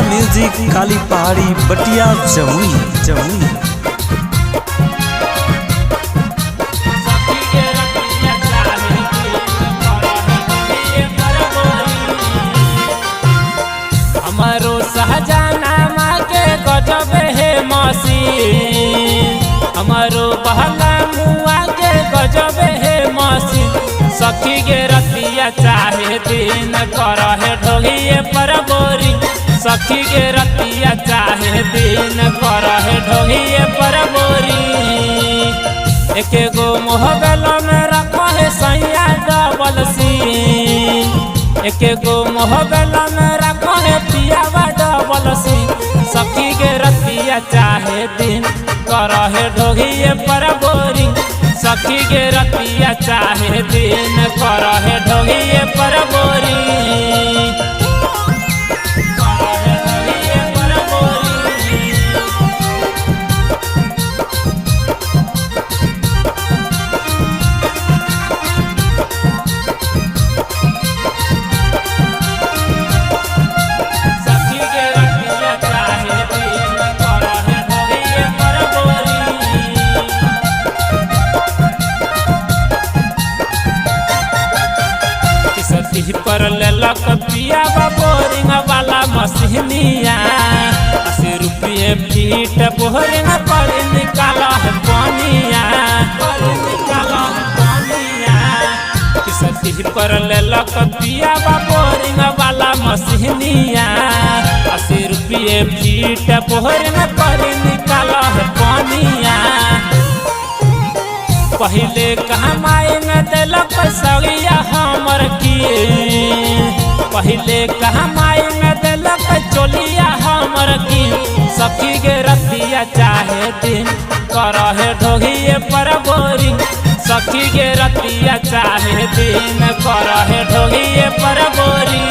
Music काली पहाड़ी बटिया जमुई जमुई। हमारो सहजाना माँ के गजब है मौसी, हमारो बहला मुआ के गजब है मौसी। सखी के रतिया चाहे दिन कर है ढोलिए पर बोरी, सखी के रतिया चाहे दिन कर है ढोलिए पर बोरी। एक गो मोहबेल में रखो है सैया डबल सीन, एक गो मोहबेल में रखो है पियावा डबल सीन। सखी के रतिया चाहे दिन कर है ढोलिए पर बोरी, सखी के रतिया चाहे दिन कर है ढोलिए पर बोरी। पर लेलक पिया बोरिंग वाला मशीनिया, 80 रुपये फीट बोरिंग पर निकाला है पानिया, पर लेलक पिया बोरिंग वाला मशीनिया, 80 रुपये फीट बोरिंग पर निकाला है पानिया। पहले कमाई में दिलक सगिया हमर किए, पहले कमाई में दिलक चोलिया हमर की। सखी के रतिया चाहे दिन कर है ढोलिए पर बोरी, सखी के रतिया चाहे दिन कर है ढोलिए पर बोरी।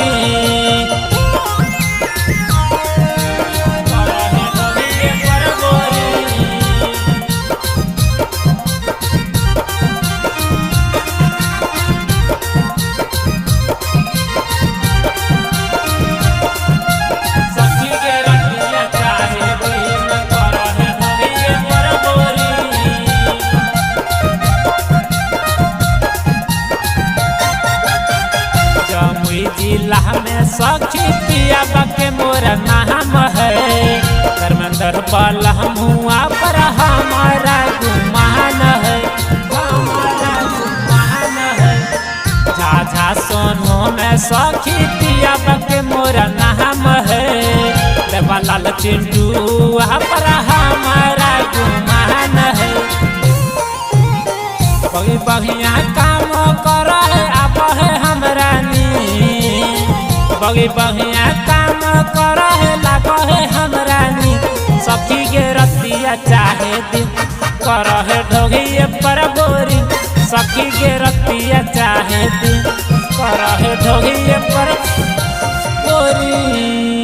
जिला में सखी पिया के मोरा नाम है, धर्मेंद्र वाला मुआ पर हमारा गुमान है, हमारा गुमान है। झाझा सोनो में सखी पिया के मोरा नाम है, देवालाल चिंटू पर हमारा गुमान है। बढ़िया काम कर आप है हमरा बगी बढ़िया काम कर लाग है हमरा नी। सखी के रतिया चाहे दिन कर है ढोलिए पर बोरी, सखी के रतिया चाहे दिन कर है ढोलिए पर बोरी।